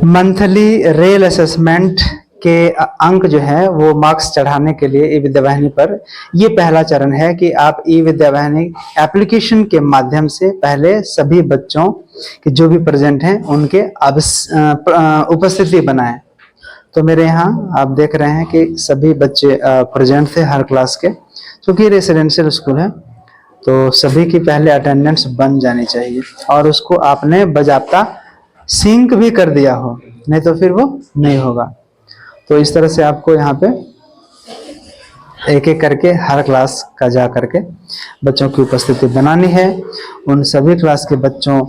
Monthly rail assessment के अंक जो है वो मार्क्स चढ़ाने के लिए ई विद्यावाहिनी पर ये पहला चरण है कि आप ई विद्यावाहिनी एप्लीकेशन के माध्यम से पहले सभी बच्चों के जो भी प्रेजेंट हैं उनके उपस्थिति बनाएं। तो मेरे यहाँ आप देख रहे हैं कि सभी बच्चे प्रेजेंट थे हर क्लास के, क्योंकि रेसिडेंशियल स्कूल है तो सभी की पहले अटेंडेंस बन जानी चाहिए और उसको आपने बाकायदा सिंक भी कर दिया हो, नहीं तो फिर वो नहीं होगा। तो इस तरह से आपको यहाँ पे एक एक करके हर क्लास का जा करके बच्चों की उपस्थिति बनानी है। उन सभी क्लास के बच्चों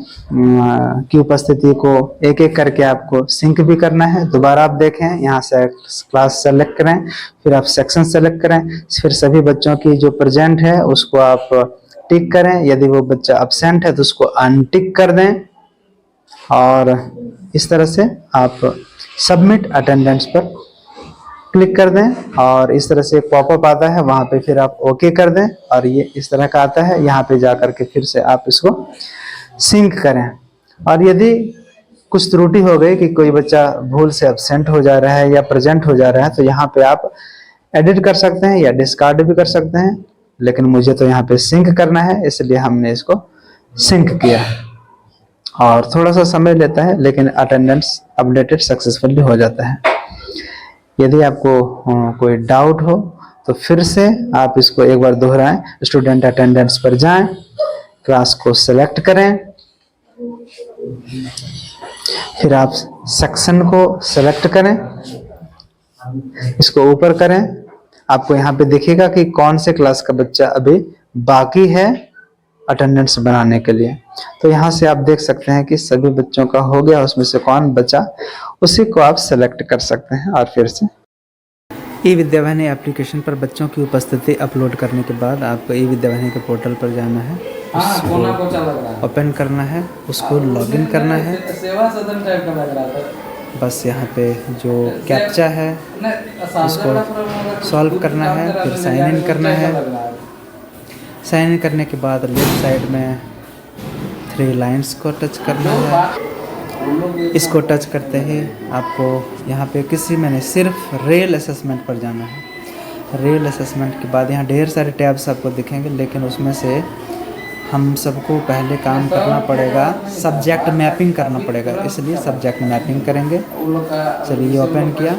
की उपस्थिति को एक एक करके आपको सिंक भी करना है। दोबारा आप देखें, यहाँ से क्लास सेलेक्ट करें, फिर आप सेक्शन सेलेक्ट करें, फिर सभी बच्चों की जो प्रेजेंट है उसको आप टिक करें। यदि वो बच्चा अब्सेंट है तो उसको अनटिक कर दें और इस तरह से आप सबमिट अटेंडेंस पर क्लिक कर दें और इस तरह से पॉपअप आता है, वहां पे फिर आप ओके कर दें और ये इस तरह का आता है। यहाँ पे जा करके फिर से आप इसको सिंक करें और यदि कुछ त्रुटि हो गई कि कोई बच्चा भूल से एब्सेंट हो जा रहा है या प्रेजेंट हो जा रहा है तो यहाँ पे आप एडिट कर सकते हैं या डिस्कार्ड भी कर सकते हैं, लेकिन मुझे तो यहाँ पे सिंक करना है इसलिए हमने इसको सिंक किया है और थोड़ा सा समय लेता है लेकिन अटेंडेंस अपडेटेड सक्सेसफुली हो जाता है। यदि आपको कोई डाउट हो तो फिर से आप इसको एक बार दोहराएं। स्टूडेंट अटेंडेंस पर जाएं, क्लास को सेलेक्ट करें, फिर आप सेक्शन को सेलेक्ट करें, इसको ऊपर करें। आपको यहाँ पे दिखेगा कि कौन से क्लास का बच्चा अभी बाकी है अटेंडेंस बनाने के लिए। तो यहाँ से आप देख सकते हैं कि सभी बच्चों का हो गया, उसमें से कौन बचा उसी को आप सेलेक्ट कर सकते हैं। और फिर से ई विद्यावाहिनी एप्लीकेशन पर बच्चों की उपस्थिति अपलोड करने के बाद आपको ई विद्यावाहिनी के पोर्टल पर जाना है, उसको ओपन करना है, उसको लॉगिन करना है। बस यहाँ पे जो कैप्चा है उसको सॉल्व करना है, फिर साइन इन करना है। साइन इन करने के बाद लेफ्ट साइड में 3 लाइंस को टच करना है। इसको टच करते ही आपको यहाँ पे किसी में नहीं, सिर्फ रेल असेसमेंट पर जाना है। रेल असेसमेंट के बाद यहाँ ढेर सारे टैब्स आपको दिखेंगे, लेकिन उसमें से हम सबको पहले काम करना पड़ेगा, सब्जेक्ट मैपिंग करना पड़ेगा, इसलिए सब्जेक्ट मैपिंग करेंगे। चलिए ओपन किया।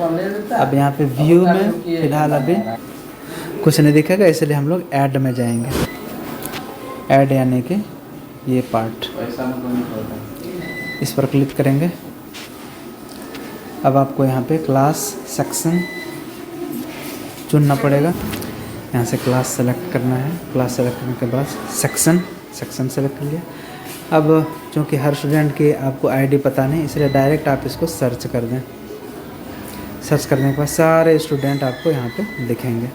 अब यहाँ पे व्यू में फिलहाल अभी कुछ नहीं दिखेगा, इसलिए हम लोग ऐड में जाएंगे। ऐड यानी कि ये पार्ट, इस पर क्लिक करेंगे। अब आपको यहाँ पे क्लास सेक्शन चुनना पड़ेगा। यहाँ से क्लास सेलेक्ट करना है। क्लास सेलेक्ट करने के बाद सेक्शन सेलेक्ट कर लिया। अब चूँकि हर स्टूडेंट की आपको आईडी पता नहीं, इसलिए डायरेक्ट आप इसको सर्च कर दें। सर्च करने के बाद सारे स्टूडेंट आपको यहाँ पे दिखेंगे।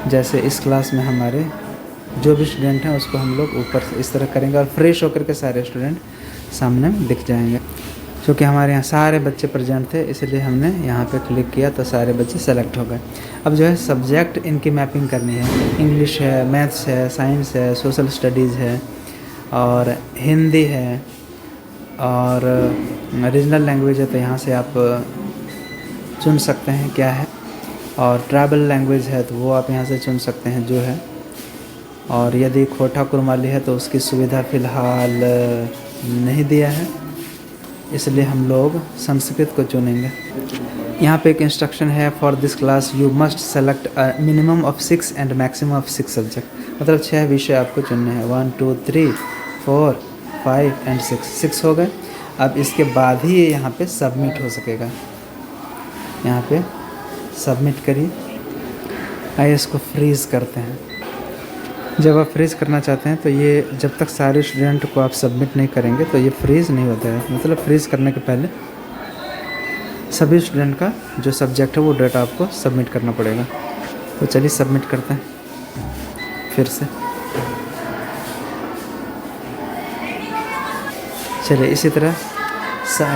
जैसे इस क्लास में हमारे जो भी स्टूडेंट हैं उसको हम लोग ऊपर से इस तरह करेंगे और फ्रेश होकर के सारे स्टूडेंट सामने दिख जाएंगे। क्योंकि हमारे यहाँ सारे बच्चे प्रेजेंट थे इसलिए हमने यहाँ पे क्लिक किया तो सारे बच्चे सेलेक्ट हो गए। अब जो है सब्जेक्ट इनकी मैपिंग करनी है। इंग्लिश है, मैथ्स है, साइंस है, सोशल स्टडीज़ है और हिंदी है और रीजनल लैंग्वेज है, तो यहाँ से आप चुन सकते हैं क्या है। और ट्राइबल लैंग्वेज है तो वो आप यहाँ से चुन सकते हैं जो है। और यदि खोटा कुरमाली है तो उसकी सुविधा फ़िलहाल नहीं दिया है, इसलिए हम लोग संस्कृत को चुनेंगे। यहाँ पे एक इंस्ट्रक्शन है, for this class you must select minimum of 6 and maximum of 6 subject. मतलब 6 विषय आपको चुनने हैं। 1 2 3 4 5 एंड 6 हो गए। अब इसके बाद ही ये यहाँ पे सबमिट हो सकेगा। यहाँ पे सबमिट करिए। आइए इसको फ्रीज़ करते हैं। जब आप फ्रीज़ करना चाहते हैं तो ये जब तक सारे स्टूडेंट को आप सबमिट नहीं करेंगे तो ये फ्रीज़ नहीं होता है। मतलब फ्रीज़ करने के पहले सभी स्टूडेंट का जो सब्जेक्ट है वो डेटा आपको सबमिट करना पड़ेगा। तो चलिए सबमिट करते हैं फिर से। चलिए इसी तरह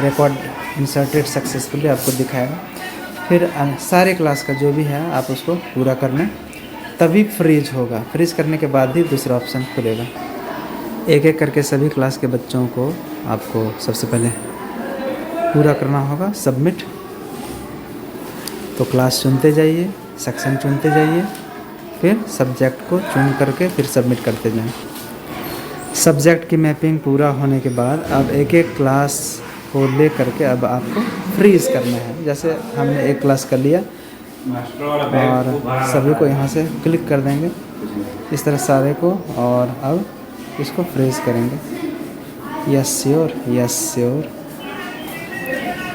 रिकॉर्ड इंसर्टेड सक्सेसफुली आपको दिखाएगा। फिर सारे क्लास का जो भी है आप उसको पूरा कर लें, तभी फ्रीज होगा। फ्रीज करने के बाद ही दूसरा ऑप्शन खुलेगा। एक एक करके सभी क्लास के बच्चों को आपको सबसे पहले पूरा करना होगा सबमिट। तो क्लास चुनते जाइए, सेक्शन चुनते जाइए, फिर सब्जेक्ट को चुन करके फिर सबमिट करते जाएं। सब्जेक्ट की मैपिंग पूरा होने के बाद अब एक एक क्लास को ले करके अब आपको फ्रीज़ करना है। जैसे हमने एक क्लास कर लिया और सभी को यहाँ से क्लिक कर देंगे इस तरह सारे को, और अब इसको फ्रीज़ करेंगे। Yes sure, yes sure.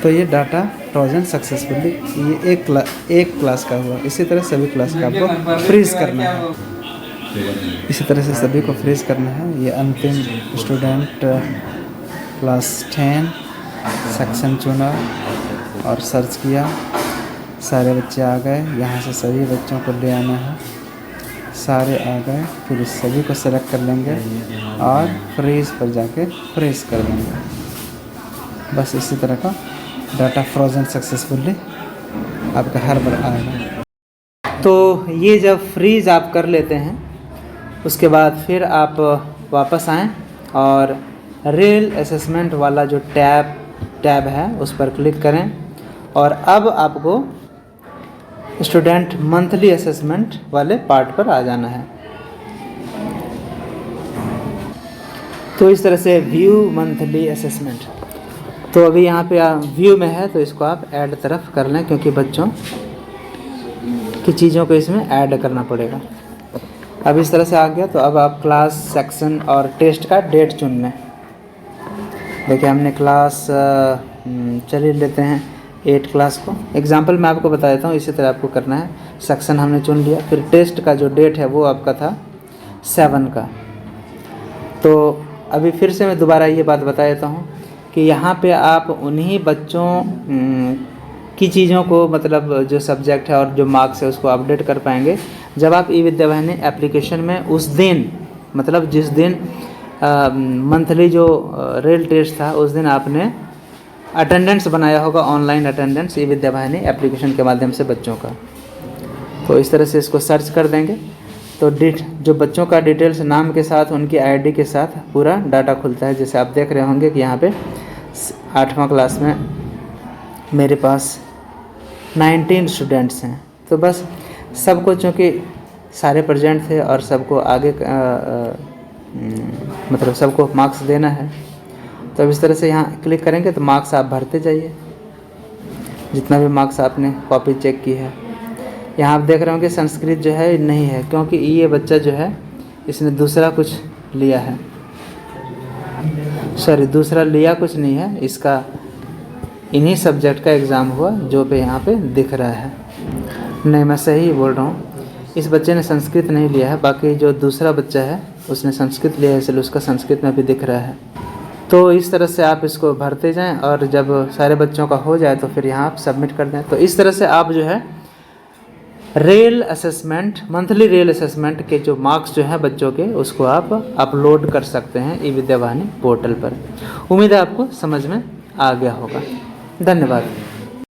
तो ये डाटा फ्रोजन सक्सेसफुली, ये एक क्लास का हुआ। इसी तरह सभी क्लास का आपको फ्रीज़ करना है। इसी तरह से सभी को फ्रीज़ करना है। ये अंतिम स्टूडेंट क्लास 10 सेक्शन चुना और सर्च किया, सारे बच्चे आ गए। यहाँ से सभी बच्चों को ले आना है, सारे आ गए। फिर इस सभी को सेलेक्ट कर लेंगे और फ्रीज़ पर जाके फ्रीज़ कर देंगे। बस इसी तरह का डाटा फ्रोजन सक्सेसफुली आपका हर बार आएगा। तो ये जब फ्रीज़ आप कर लेते हैं उसके बाद फिर आप वापस आएँ और रियल असेसमेंट वाला जो टैब है उस पर क्लिक करें, और अब आपको स्टूडेंट मंथली असेसमेंट वाले पार्ट पर आ जाना है। तो इस तरह से व्यू मंथली असेसमेंट। तो अभी यहाँ पे व्यू में है तो इसको आप ऐड तरफ कर लें, क्योंकि बच्चों की चीज़ों को इसमें ऐड करना पड़ेगा। अब इस तरह से आ गया। तो अब आप क्लास, सेक्शन और टेस्ट का डेट चुन लें। देखिए हमने क्लास चलिए लेते हैं 8 क्लास को। एग्जाम्पल मैं आपको बता देता हूँ, इसी तरह आपको करना है। सेक्शन हमने चुन लिया, फिर टेस्ट का जो डेट है वो आपका था 7 का। तो अभी फिर से मैं दोबारा ये बात बता देता हूँ कि यहाँ पे आप उन्हीं बच्चों की चीज़ों को, मतलब जो सब्जेक्ट है और जो मार्क्स है उसको अपडेट कर पाएंगे जब आप ई विद्यावाहिनी एप्लीकेशन में उस दिन, मतलब जिस दिन मंथली जो रियल टेस्ट था उस दिन आपने अटेंडेंस बनाया होगा, ऑनलाइन अटेंडेंस ई विद्यावाहिनी एप्लीकेशन के माध्यम से बच्चों का। तो इस तरह से इसको सर्च कर देंगे तो जो बच्चों का डिटेल्स नाम के साथ, उनकी आईडी के साथ पूरा डाटा खुलता है। जैसे आप देख रहे होंगे कि यहाँ पे 8वां क्लास में मेरे पास 19 स्टूडेंट्स हैं। तो बस सबको, चूँकि सारे प्रेजेंट थे और सबको आगे मतलब सबको मार्क्स देना है, तो अब इस तरह से यहाँ क्लिक करेंगे तो मार्क्स आप भरते जाइए, जितना भी मार्क्स आपने कॉपी चेक की है। यहाँ आप देख रहे होंगे संस्कृत जो है नहीं है, क्योंकि ये बच्चा जो है इसने दूसरा कुछ लिया है, सॉरी दूसरा लिया कुछ नहीं है, इसका इन्हीं सब्जेक्ट का एग्ज़ाम हुआ जो पे यहाँ पे दिख रहा है। नहीं, मैं सही बोल रहा हूँ, इस बच्चे ने संस्कृत नहीं लिया है, बाकी जो दूसरा बच्चा है उसने संस्कृत लिया है, इसलिए उसका संस्कृत में भी दिख रहा है। तो इस तरह से आप इसको भरते जाएं और जब सारे बच्चों का हो जाए तो फिर यहाँ आप सबमिट कर दें। तो इस तरह से आप जो है real assessment, monthly real assessment के जो मार्क्स जो हैं बच्चों के, उसको आप अपलोड कर सकते हैं ई विद्यावाहिनी पोर्टल पर। उम्मीद है आपको समझ में आ गया होगा। धन्यवाद।